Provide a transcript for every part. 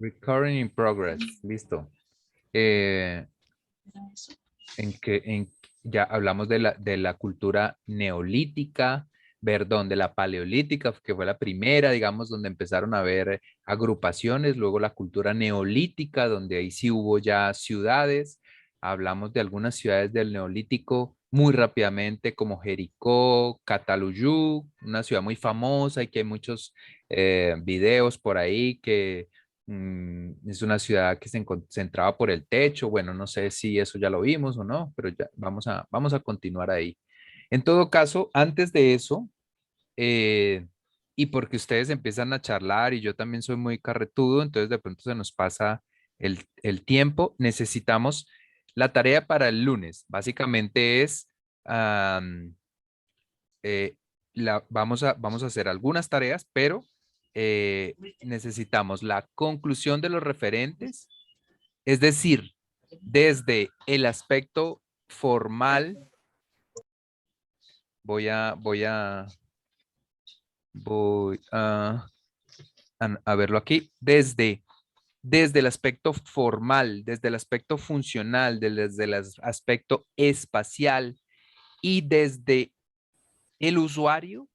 Recording in progress, listo. Eh, ya hablamos de la cultura neolítica, perdón, de la paleolítica, que fue la primera, digamos, donde empezaron a haber agrupaciones, luego la cultura neolítica, donde ahí sí hubo ya ciudades. Hablamos de algunas ciudades del neolítico muy rápidamente, como Jericó, Cataluyú, una ciudad muy famosa y que hay muchos videos por ahí que es una ciudad que se entraba por el techo. Bueno, no sé si eso ya lo vimos o no, pero ya vamos a continuar ahí. En todo caso, antes de eso, eh, y porque ustedes empiezan a charlar y yo también soy muy carretudo, entonces de pronto se nos pasa el tiempo, necesitamos la tarea para el lunes. Básicamente es, am, vamos a hacer algunas tareas, pero necesitamos la conclusión de los referentes, es decir, desde el aspecto formal, voy a, voy a, voy a verlo aquí, desde el aspecto formal, desde el aspecto funcional, desde el aspecto espacial y desde el usuario,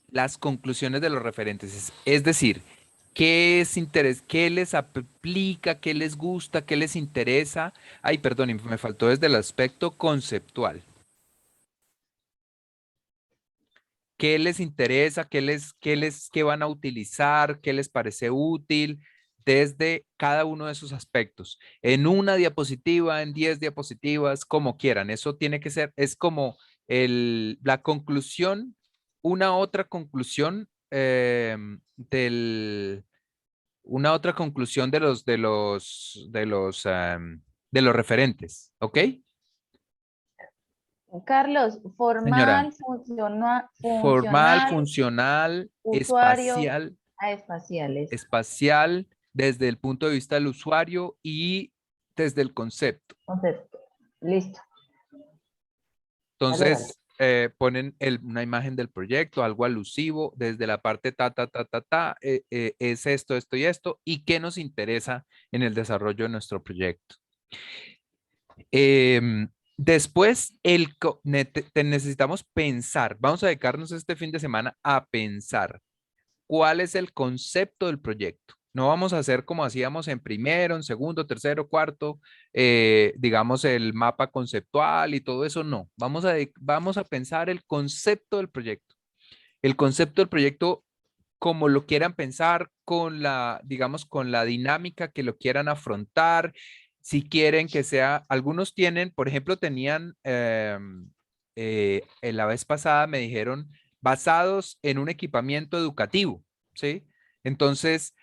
las conclusiones de los referentes. Es decir, qué es interés, qué les aplica, qué les gusta, qué les interesa. Ay, perdón, y me faltó desde el aspecto conceptual. ¿Qué les interesa? ¿Qué van a utilizar? ¿Qué les parece útil? Desde cada uno de esos aspectos. En una diapositiva, en 10 diapositivas, como quieran. Eso tiene que ser, es como la conclusión, una otra conclusión una otra conclusión de los referentes. ¿Ok? Carlos, Señora, formal, formal, funcional, funcional, usuario, espacial, a espaciales. espacial desde el punto de vista del usuario y desde el concepto. Concepto. Listo. Vale, vale. Entonces, ponen una imagen del proyecto, algo alusivo, desde la parte es esto, esto y esto, y qué nos interesa en el desarrollo de nuestro proyecto. Después, necesitamos pensar, vamos a dedicarnos este fin de semana a pensar cuál es el concepto del proyecto. No vamos a hacer como hacíamos en primero, en segundo, tercero, cuarto, digamos el mapa conceptual y todo eso, no. Vamos a pensar el concepto del proyecto. El concepto del proyecto como lo quieran pensar, con digamos, con la dinámica que lo quieran afrontar. Si quieren que sea, algunos tienen, por ejemplo, tenían, en la vez pasada me dijeron, basados en un equipamiento educativo, ¿sí? Entonces,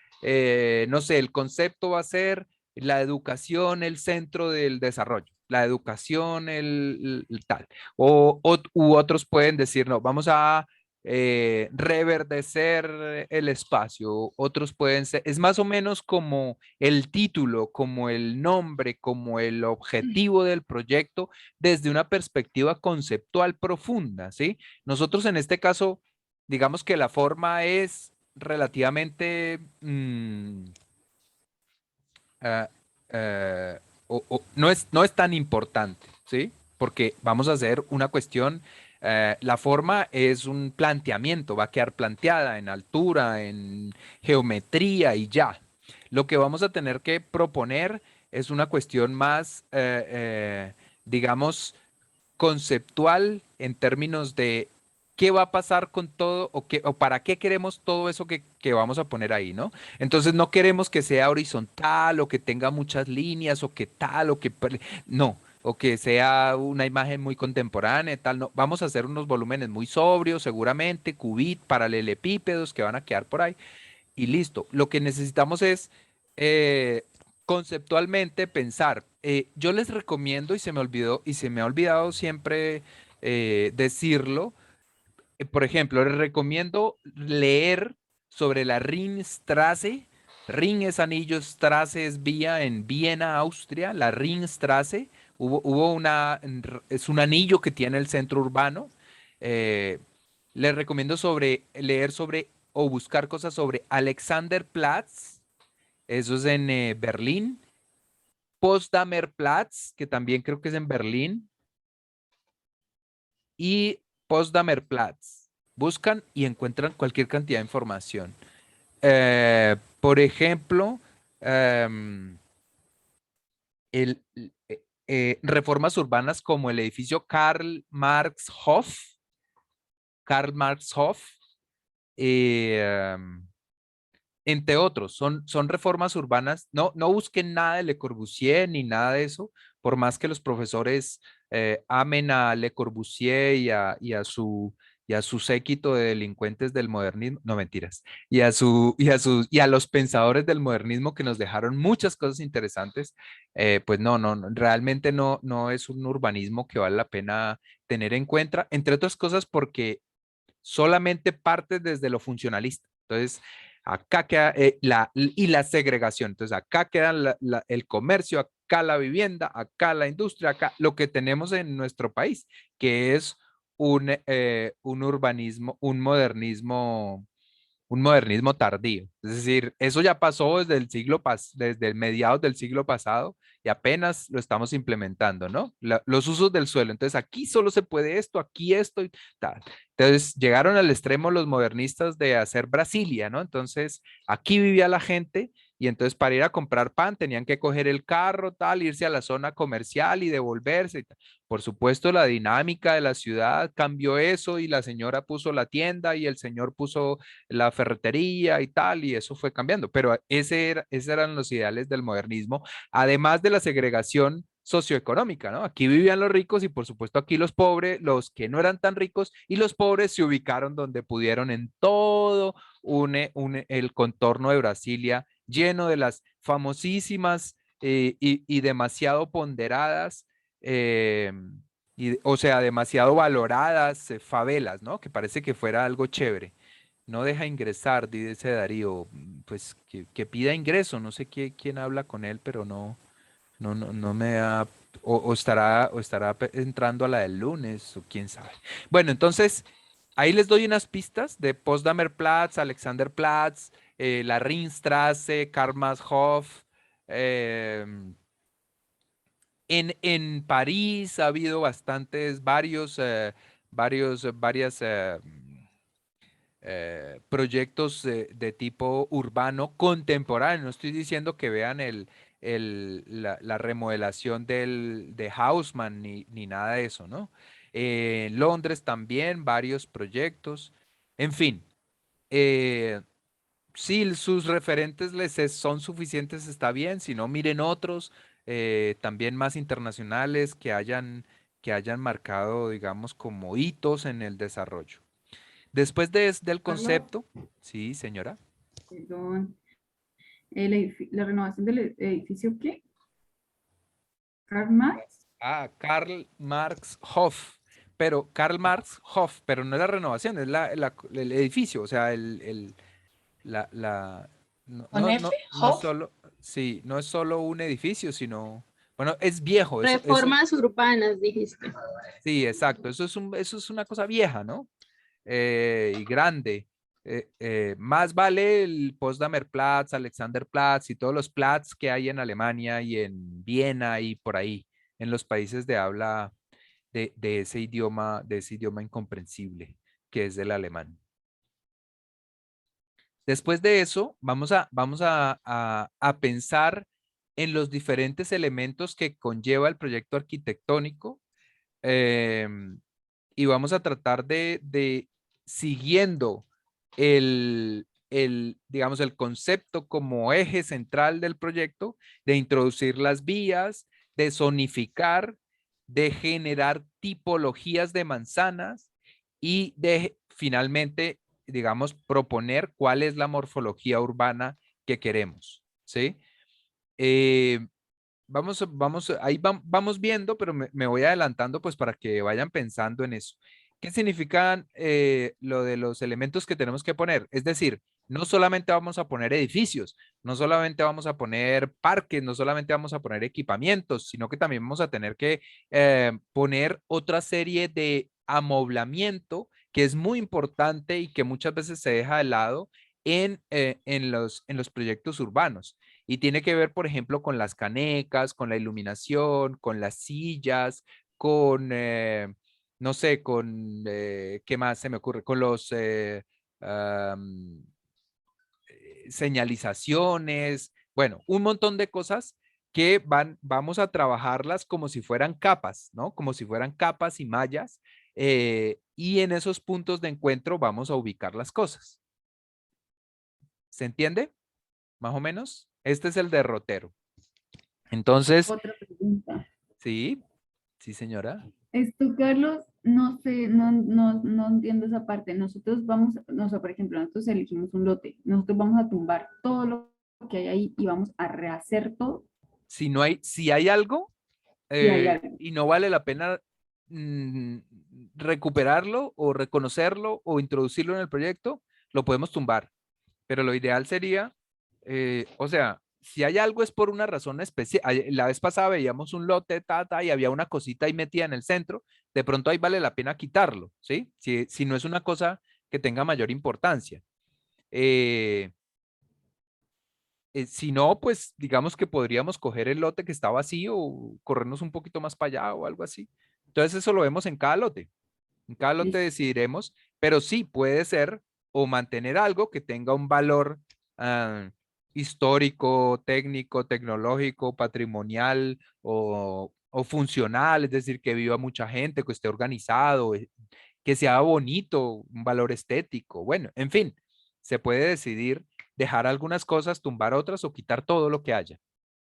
no sé, el concepto va a ser la educación, el centro del desarrollo, la educación, el tal. U otros pueden decir, no, vamos a reverdecer el espacio. Otros pueden ser, es más o menos como el título, como el nombre, como el objetivo del proyecto desde una perspectiva conceptual profunda, ¿sí? Nosotros en este caso, digamos que la forma es relativamente ah, eh, no es tan importante, ¿sí? Porque vamos a hacer una cuestión, la forma es un planteamiento, va a quedar planteada en altura, en geometría y ya. Lo que vamos a tener que proponer es una cuestión más, digamos, conceptual en términos de qué va a pasar con todo o para qué queremos todo eso que vamos a poner ahí, ¿no? Entonces no queremos que sea horizontal o que tenga muchas líneas o que tal no, o que sea una imagen muy contemporánea, tal, no. Vamos a hacer unos volúmenes muy sobrios, seguramente, paralelepípedos que van a quedar por ahí y listo. Lo que necesitamos es eh, conceptualmente pensar. Yo les recomiendo, y se me olvidó, y se me ha olvidado siempre decirlo, por ejemplo, les recomiendo leer sobre la Ringstraße. Ring es anillo, Straße es vía en Viena, Austria, la Ringstraße. Es un anillo que tiene el centro urbano. Eh, Les recomiendo leer sobre o buscar cosas sobre Alexanderplatz Eso es en Berlín. Potsdamer Platz, que también creo que es en Berlín, y Potsdamer Platz. Buscan y encuentran cualquier cantidad de información. Por ejemplo, em, reformas urbanas como el edificio Karl Marx Hof, eh, entre otros, son reformas urbanas. No, no busquen nada de Le Corbusier ni nada de eso, por más que los profesores amen a Le Corbusier y a su séquito de delincuentes del modernismo, no mentiras, y a los pensadores del modernismo que nos dejaron muchas cosas interesantes, pues no, realmente no es un urbanismo que vale la pena tener en cuenta, entre otras cosas porque solamente parte desde lo funcionalista. Entonces, acá queda la segregación. Entonces, acá queda el comercio, acá la vivienda, acá la industria, acá lo que tenemos en nuestro país, que es un urbanismo, un modernismo tardío. Es decir, eso ya pasó desde el mediados del siglo pasado y apenas lo estamos implementando, ¿no? Los usos del suelo. Entonces, aquí solo se puede esto, aquí esto y tal. Entonces, llegaron al extremo los modernistas de hacer Brasilia, ¿no? Entonces, aquí vivía la gente y entonces para ir a comprar pan tenían que coger el carro, tal, irse a la zona comercial y devolverse. Y tal. Por supuesto, la dinámica de la ciudad cambió eso y la señora puso la tienda y el señor puso la ferretería y tal, y eso fue cambiando. Pero esos eran los ideales del modernismo, además de la segregación socioeconómica, ¿no? Aquí vivían los ricos y por supuesto aquí los pobres, los que no eran tan ricos y los pobres se ubicaron donde pudieron en todo el contorno de Brasilia, lleno de las famosísimas y demasiado ponderadas, o sea, demasiado valoradas favelas, ¿no? Que parece que fuera algo chévere. No deja ingresar, dice Darío, pues que pida ingreso, no sé quién habla con él, pero no me da, o estará entrando a la del lunes, o quién sabe. Bueno, entonces, ahí les doy unas pistas de Potsdamer Platz, Alexanderplatz, la Ringstraße, Karlshof. eh, en París ha habido varias proyectos de tipo urbano contemporáneo. No estoy diciendo que vean la remodelación de Haussmann ni nada de eso, ¿no? En Londres también varios proyectos. En fin, eh, si sus referentes son suficientes, está bien. Si no, miren otros también más internacionales que hayan marcado, digamos, como hitos en el desarrollo. Después del Carlos, concepto, sí, señora. perdón, la renovación del edificio, ¿qué? Karl Marx. Karl Marx Hof, pero Karl Marx Hof, pero no es la renovación, es el edificio, o sea, Con F, no Hof, solo, sí, no es solo un edificio, sino, bueno, es viejo, eso, reformas urbanas, dijiste. sí, exacto, eso es una cosa vieja, ¿no? Y grande. Más vale el Potsdamer Platz, Alexanderplatz y todos los Platz que hay en Alemania y en Viena y por ahí, en los países de habla de ese idioma incomprensible que es el alemán. Después de eso, vamos a pensar en los diferentes elementos que conlleva el proyecto arquitectónico em, y vamos a tratar de siguiendo digamos, el concepto como eje central del proyecto, de introducir las vías, de zonificar, de generar tipologías de manzanas y de finalmente, digamos, proponer cuál es la morfología urbana que queremos, ¿sí? Eh, ahí vamos viendo, pero me voy adelantando pues para que vayan pensando en eso. ¿Qué significan lo de los elementos que tenemos que poner? Es decir, no solamente vamos a poner edificios, no solamente vamos a poner parques, no solamente vamos a poner equipamientos, sino que también vamos a tener que poner otra serie de amoblamiento que es muy importante y que muchas veces se deja de lado en los proyectos urbanos. Y tiene que ver, por ejemplo, con las canecas, con la iluminación, con las sillas, con, no sé, con, ¿qué más se me ocurre? Con los señalizaciones, bueno, un montón de cosas que vamos a trabajarlas como si fueran capas, ¿no? Como si fueran capas y mallas, y en esos puntos de encuentro vamos a ubicar las cosas. ¿Se entiende? Más o menos. Este es el derrotero. Entonces, Otra pregunta. sí, sí, señora. Esto, Carlos, no sé, no entiendo esa parte. Nosotros vamos, no sé, por ejemplo, nosotros elegimos un lote. Nosotros vamos a tumbar todo lo que hay ahí y vamos a rehacer todo Si no hay, si hay algo si hay algo. y no vale la pena mm, recuperarlo o reconocerlo o introducirlo en el proyecto, lo podemos tumbar. Pero lo ideal sería, o sea, si hay algo es por una razón especial. La vez pasada veíamos un lote, y había una cosita ahí metida en el centro, de pronto ahí vale la pena quitarlo, ¿sí? Si no es una cosa que tenga mayor importancia. Eh, si no, pues digamos que podríamos coger el lote que está vacío o corrernos un poquito más para allá o algo así. Entonces eso lo vemos en cada lote. En cada lote Listo. decidiremos, pero sí puede ser o mantener algo que tenga un valor ah, histórico, técnico, tecnológico, patrimonial o funcional, es decir, que viva mucha gente, que esté organizado, que sea bonito, un valor estético. Bueno, en fin, se puede decidir dejar algunas cosas, tumbar otras o quitar todo lo que haya,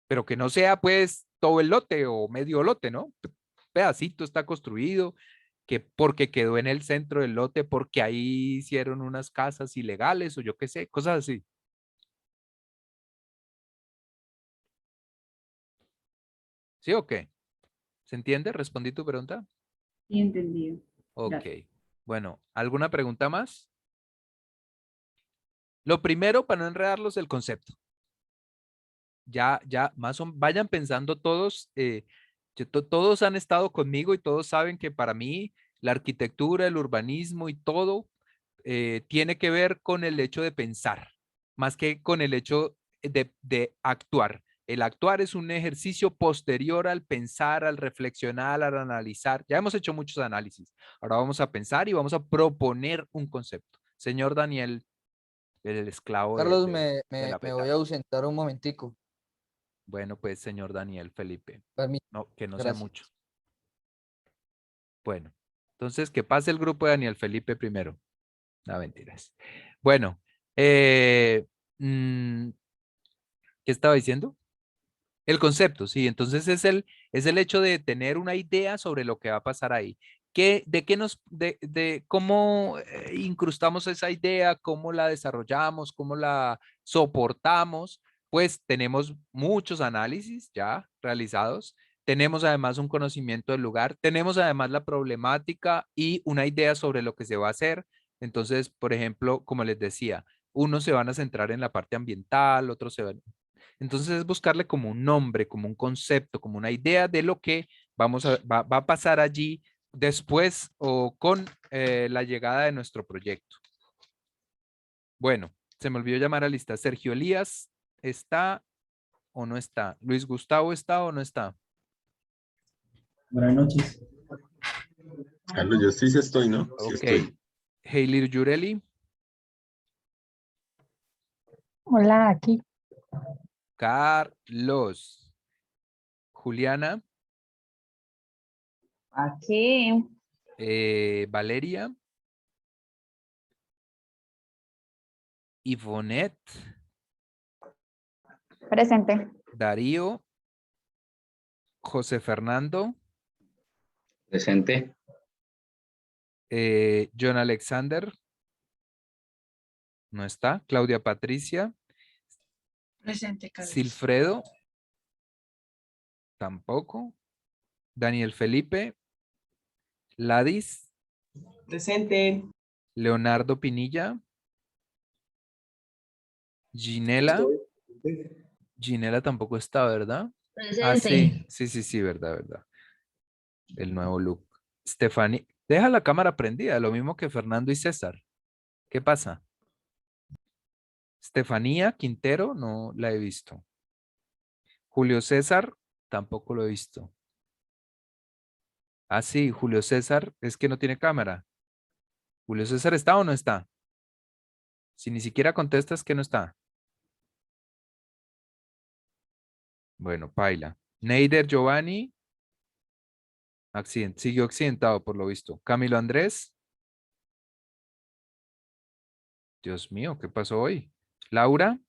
pero que no sea pues todo el lote o medio lote, ¿no? Pedacito está construido, que porque quedó en el centro del lote, porque ahí hicieron unas casas ilegales o yo qué sé, cosas así. ¿Sí o qué? ¿Se entiende? ¿Respondí tu pregunta? Sí, entendido. Ok. Gracias. Bueno, ¿alguna pregunta más? Lo primero, para no enredarlos, el concepto. Ya, vayan pensando todos, todos han estado conmigo y todos saben que para mí la arquitectura, el urbanismo y todo tiene que ver con el hecho de pensar, más que con el hecho de actuar. El actuar es un ejercicio posterior al pensar, al reflexionar, al analizar. Ya hemos hecho muchos análisis. Ahora vamos a pensar y vamos a proponer un concepto. Señor Daniel, el esclavo Carlos, de la me voy a petaca. ausentar un momentico. Bueno, pues señor Daniel Felipe, Permítame, no, que no sea gracias. mucho. Bueno, entonces que pase el grupo de Daniel Felipe primero. No, mentiras. Bueno, eh, mm, ¿qué estaba diciendo? El concepto, sí. Entonces es el hecho de tener una idea sobre lo que va a pasar ahí. ¿De qué de cómo incrustamos esa idea, cómo la desarrollamos, cómo la soportamos? Pues tenemos muchos análisis ya realizados. Tenemos además un conocimiento del lugar. Tenemos además la problemática y una idea sobre lo que se va a hacer. Entonces, por ejemplo, como les decía, unos se van a centrar en la parte ambiental, otros se van entonces es buscarle como un nombre, como un concepto, como una idea de lo que va a pasar allí después o con la llegada de nuestro proyecto. Bueno, se me olvidó llamar a lista. Sergio Elías, ¿está o no está? Luis Gustavo, ¿está o no está? Buenas noches. Carlos, yo sí estoy, ¿no? Sí Ok. estoy. Heilir Yureli, Hola, aquí. Carlos, Juliana, Aquí. Valeria, Yvonette, Presente. Darío, José Fernando, Presente. John Alexander, no está. Claudia Patricia, Presente, Carlos. Silfredo, tampoco. Daniel Felipe, Ladis, Presente. Leonardo Pinilla, Ginela. Ginela tampoco está, ¿verdad? Ah, sí, sí, verdad. El nuevo look. Stephanie, deja la cámara prendida, lo mismo que Fernando y César. ¿Qué pasa? Estefanía Quintero, no la he visto. Julio César, tampoco lo he visto. Ah, sí, Julio César, es que no tiene cámara. ¿Julio César está o no está? Si ni siquiera contestas que no está. Bueno, paila. Neider Giovanni, siguió accidentado por lo visto. Camilo Andrés. Dios mío, ¿qué pasó hoy? Laura.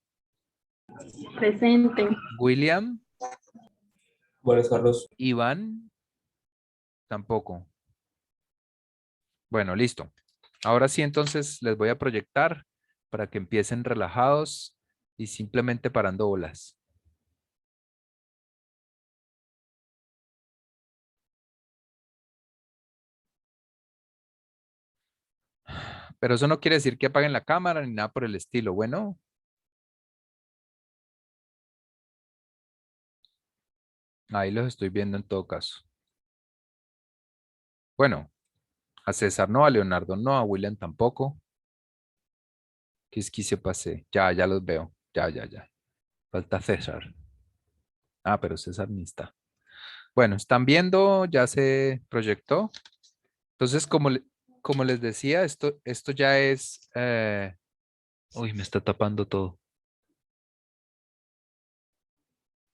Presente. William. Buenas, Carlos. Iván. Tampoco. Bueno, listo. Ahora sí, entonces les voy a proyectar para que empiecen relajados y simplemente parando bolas. Pero eso no quiere decir que apaguen la cámara ni nada por el estilo. Bueno. Ahí los estoy viendo en todo caso. Bueno, a César no, a Leonardo no, a William tampoco. ¿Qué es que se pase? Ya los veo. Ya. Falta César. Ah, pero César ni está. Bueno, están viendo, ya se proyectó. Entonces, como les decía, esto ya es... uy, me está tapando todo.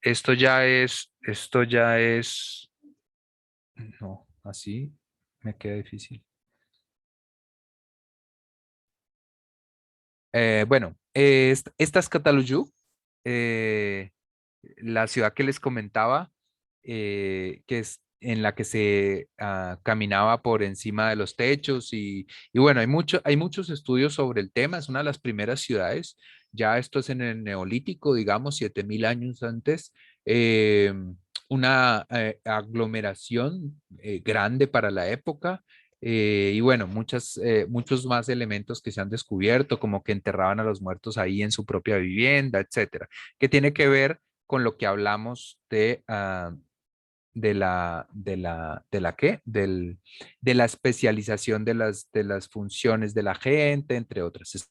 Esto ya es... No, así me queda difícil. Bueno, esta es Cataluyú, la ciudad que les comentaba, que es en la que se caminaba por encima de los techos y bueno, hay muchos estudios sobre el tema, es una de las primeras ciudades, ya esto es en el Neolítico, digamos, 7000 años antes, eh, una aglomeración grande para la época. Y bueno, muchos más elementos que se han descubierto, como que enterraban a los muertos ahí en su propia vivienda, etcétera, que tiene que ver con lo que hablamos de la ¿qué? De la especialización de las funciones de la gente, entre otras.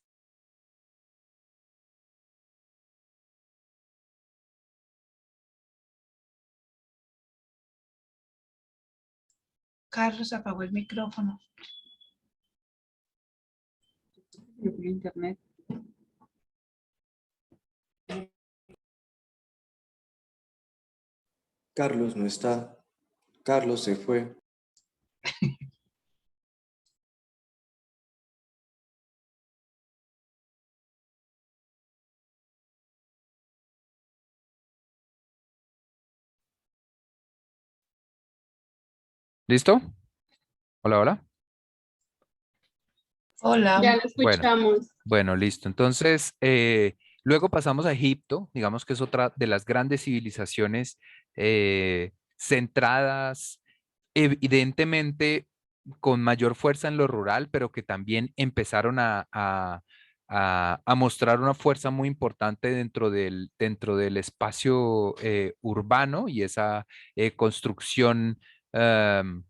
Carlos apagó el micrófono. Yo por internet. Carlos no está. Carlos se fue. ¿Listo? Hola, hola. Hola. Ya lo Bueno, escuchamos. bueno, listo. Entonces, luego pasamos a Egipto, digamos que es otra de las grandes civilizaciones centradas evidentemente con mayor fuerza en lo rural, pero que también empezaron a mostrar una fuerza muy importante dentro del espacio urbano y esa construcción em,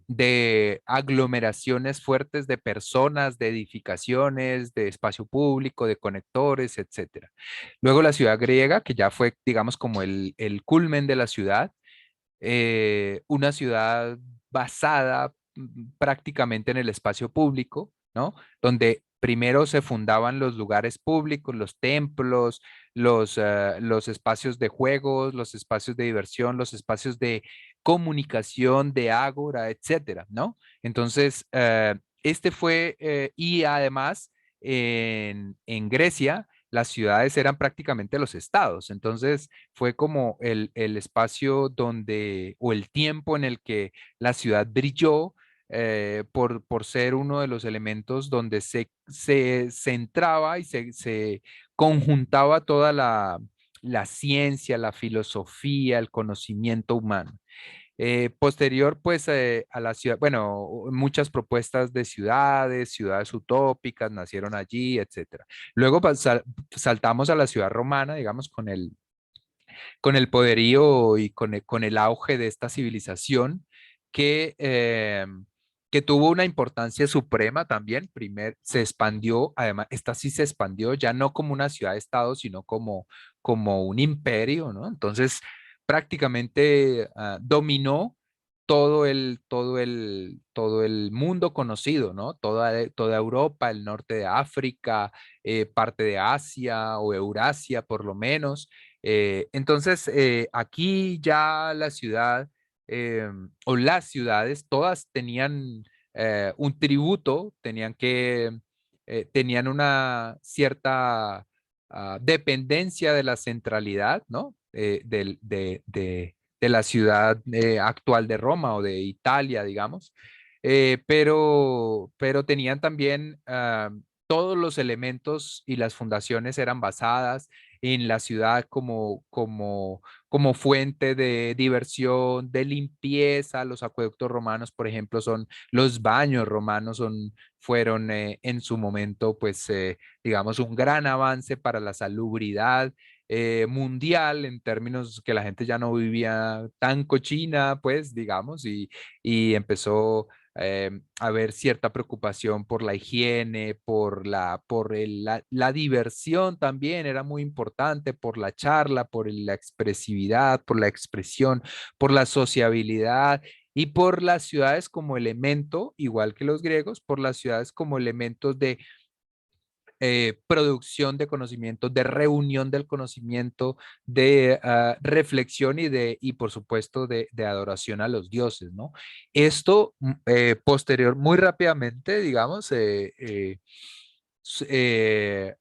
de aglomeraciones fuertes de personas, de edificaciones, de espacio público, de conectores, etcétera. Luego la ciudad griega, que ya fue, digamos, como el culmen de la ciudad, una ciudad basada prácticamente en el espacio público, ¿no? Donde primero se fundaban los lugares públicos, los templos, los espacios de juegos, los espacios de diversión, los espacios de comunicación, de ágora, etcétera, ¿no? Entonces, y además en Grecia, las ciudades eran prácticamente los estados. Entonces, fue como el espacio donde, o el tiempo en el que la ciudad brilló por ser uno de los elementos donde se centraba y se conjuntaba toda la ciencia, la filosofía, el conocimiento humano. Posterior, pues, a la ciudad, bueno, muchas propuestas de ciudades utópicas nacieron allí, etcétera. Luego saltamos a la ciudad romana, digamos, con el poderío y con el auge de esta civilización que que tuvo una importancia suprema también. Se expandió, además, esta sí se expandió ya no como una ciudad-estado, sino como un imperio, ¿no? Entonces, prácticamente dominó todo el mundo conocido, ¿no? Toda Europa, el norte de África, parte de Asia o Eurasia, por lo menos. Entonces, aquí ya la ciudad o las ciudades, todas tenían un tributo, tenían una cierta dependencia de la centralidad, ¿no? De la ciudad actual de Roma o de Italia, digamos. Pero tenían también todos los elementos y las fundaciones eran basadas en la ciudad como fuente de diversión, de limpieza. Los acueductos romanos, por ejemplo, los baños romanos fueron en su momento, pues, digamos, un gran avance para la salubridad mundial en términos que la gente ya no vivía tan cochina, pues, digamos, y empezó a haber cierta preocupación por la higiene, la diversión también era muy importante, por la charla, por la expresividad, por la expresión, por la sociabilidad y por las ciudades como elemento, igual que los griegos, por las ciudades como elementos de producción de conocimiento, de reunión del conocimiento, de reflexión y por supuesto de adoración a los dioses, ¿no? Esto muy rápidamente, digamos, s- eh,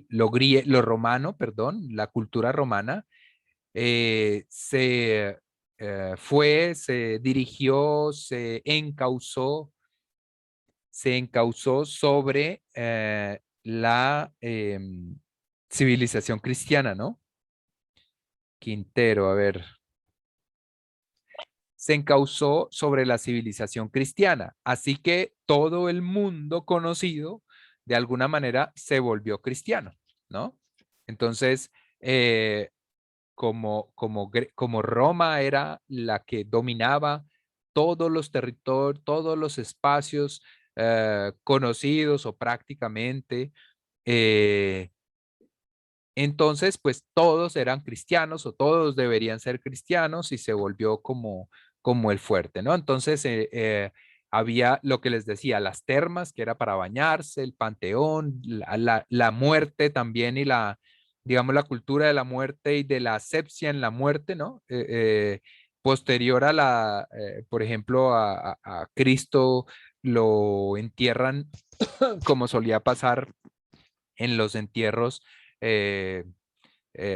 lo romano, perdón, la cultura romana, se dirigió, se encauzó sobre la civilización cristiana, ¿no? Quintero, a ver. Se encauzó sobre la civilización cristiana. Así que todo el mundo conocido, de alguna manera, se volvió cristiano, ¿no? Entonces, como Roma era la que dominaba todos los territorios, todos los espacios conocidos o prácticamente, eh, entonces pues todos eran cristianos o todos deberían ser cristianos y se volvió como el fuerte, ¿no? Entonces había lo que les decía, las termas, que era para bañarse, el panteón, la muerte también digamos, la cultura de la muerte y de la asepsia en la muerte, ¿no? Posterior por ejemplo, a Cristo lo entierran como solía pasar en los entierros, eh,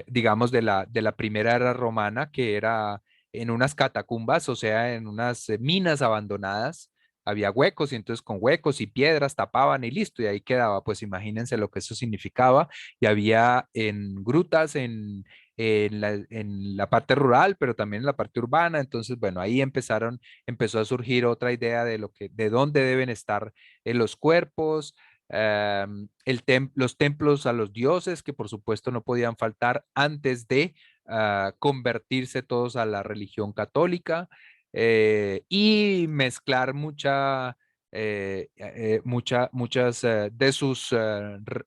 digamos, de la primera era romana, que era en unas catacumbas, o sea, en unas minas abandonadas. Había huecos y entonces con huecos y piedras tapaban y listo, y ahí quedaba. Pues imagínense lo que eso significaba. Y había en grutas, en la parte rural, pero también en la parte urbana. Entonces, bueno, ahí empezó a surgir otra idea de dónde deben estar los cuerpos, los templos a los dioses, que por supuesto no podían faltar antes de convertirse todos a la religión católica, y mezclar muchas de sus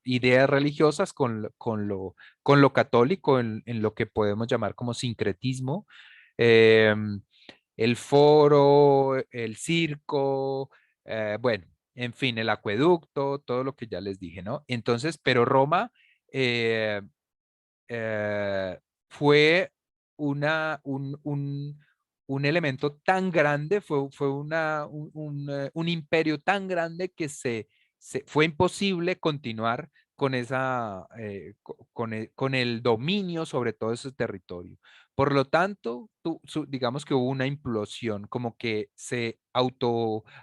ideas religiosas con lo católico en lo que podemos llamar como sincretismo. em, el foro, el circo, bueno, en fin, el acueducto, todo lo que ya les dije, ¿no? Entonces, pero Roma eh, eh, fue un elemento tan grande, fue un imperio tan grande que fue imposible continuar con el dominio sobre todo ese territorio. Por lo tanto, digamos que hubo una implosión, como que se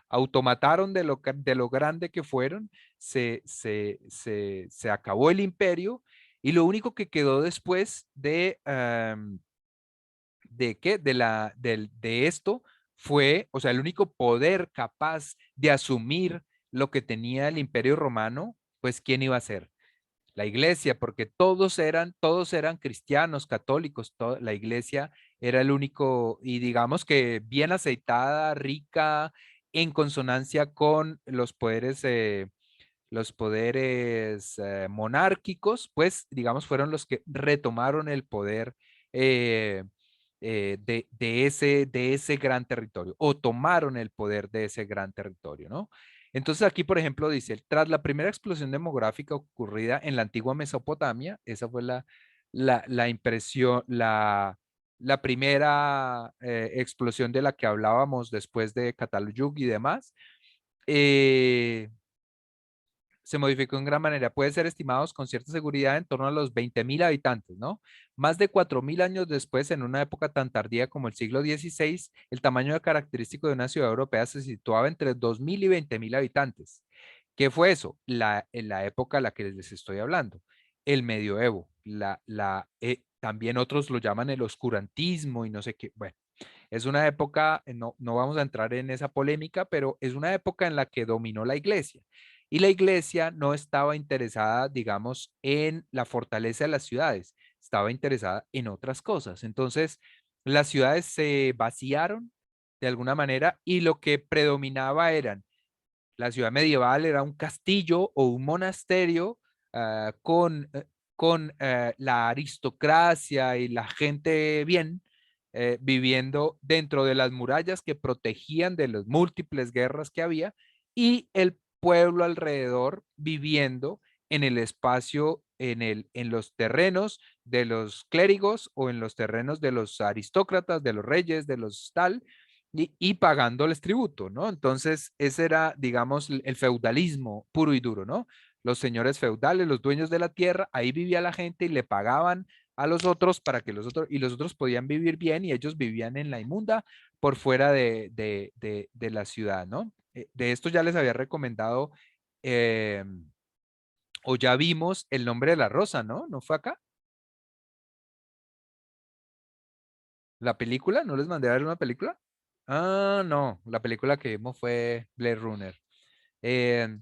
automataron de lo grande que fueron, se acabó el imperio y lo único que quedó después ¿de qué? De esto fue, o sea, el único poder capaz de asumir lo que tenía el Imperio Romano, pues ¿quién iba a ser? La iglesia, porque todos eran cristianos, católicos, la iglesia era el único, y digamos que bien aceitada, rica, en consonancia con los poderes monárquicos, pues digamos fueron los que retomaron el poder eh, de ese gran territorio o tomaron el poder de ese gran territorio, ¿no? Entonces aquí, por ejemplo, dice, tras la primera explosión demográfica ocurrida en la antigua Mesopotamia, esa fue la impresión, la primera explosión de la que hablábamos después de Cataluyuk y demás, eh, se modificó en gran manera. Puede ser estimados con cierta seguridad en torno a los 20.000 habitantes, ¿no? Más de 4.000 años después, en una época tan tardía como el siglo XVI, el tamaño característico de una ciudad europea se situaba entre 2.000 y 20.000 habitantes. ¿Qué fue eso? En la época a la que les estoy hablando, el medioevo, también otros lo llaman el oscurantismo y no sé qué. Bueno, es una época, no vamos a entrar en esa polémica, pero es una época en la que dominó la iglesia. Y la iglesia no estaba interesada, digamos, en la fortaleza de las ciudades, estaba interesada en otras cosas. Entonces, las ciudades se vaciaron de alguna manera y lo que predominaba la ciudad medieval era un castillo o un monasterio con la aristocracia y la gente bien viviendo dentro de las murallas que protegían de las múltiples guerras que había y el pueblo alrededor viviendo en el espacio, en los terrenos de los clérigos o en los terrenos de los aristócratas, de los reyes, de los tal, y pagándoles tributo, ¿no? Entonces, ese era, digamos, el feudalismo puro y duro, ¿no? Los señores feudales, los dueños de la tierra, ahí vivía la gente y le pagaban a los otros para que los otros podían vivir bien y ellos vivían en la inmunda por fuera de la ciudad, ¿no? De esto ya les había recomendado, eh, o ya vimos El nombre de la rosa, ¿no? ¿No fue acá? ¿La película? ¿No les mandé a ver una película? Ah, no, la película que vimos fue Blade Runner. Eh,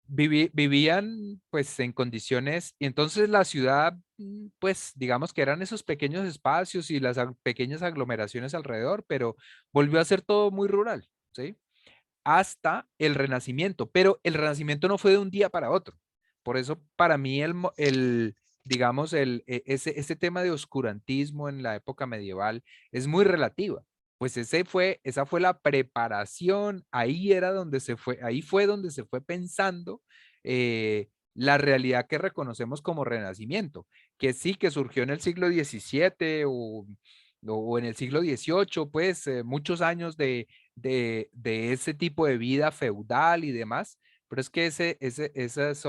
vivían pues en condiciones, y entonces la ciudad, pues digamos que eran esos pequeños espacios y las pequeñas aglomeraciones alrededor, pero volvió a ser todo muy rural, ¿sí? Hasta el Renacimiento, pero el Renacimiento no fue de un día para otro. Por eso para mí digamos, ese tema de oscurantismo en la época medieval es muy relativa. Pues esa fue la preparación, ahí fue donde se fue pensando la realidad que reconocemos como Renacimiento, que sí que surgió en el siglo XVII o en el siglo XVIII, pues muchos años de ese tipo de vida feudal y demás, pero es que esas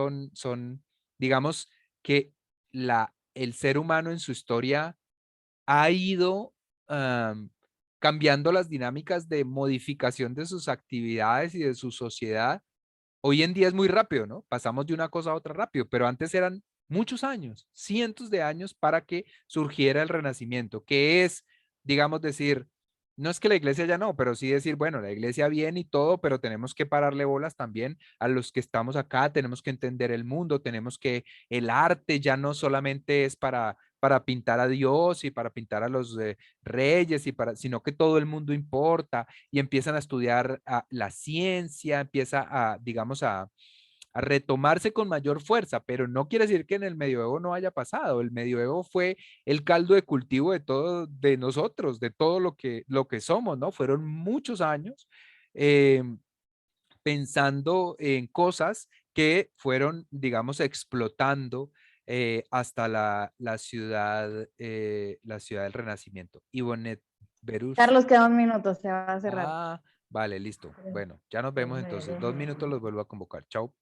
digamos que el ser humano en su historia ha ido cambiando las dinámicas de modificación de sus actividades y de su sociedad. Hoy en día es muy rápido, ¿no? Pasamos de una cosa a otra rápido, pero antes eran muchos años, cientos de años para que surgiera el Renacimiento, que es, digamos, decir, no es que la iglesia ya no, pero sí decir, bueno, la iglesia bien y todo, pero tenemos que pararle bolas también a los que estamos acá, tenemos que entender el mundo, el arte ya no solamente es para pintar a Dios y para pintar a los reyes, sino que todo el mundo importa y empiezan a estudiar la ciencia, empieza digamos, a retomarse con mayor fuerza, pero no quiere decir que en el medioevo no haya pasado. El medioevo fue el caldo de cultivo de todo, de nosotros, de todo lo que somos, ¿no? Fueron muchos años eh, pensando en cosas que fueron, digamos, explotando hasta la ciudad del Renacimiento. Ivonne Berus. Carlos, queda un minuto, se va a cerrar. Ah, vale, listo. Bueno, ya nos vemos entonces. 2 minutos los vuelvo a convocar. Chao.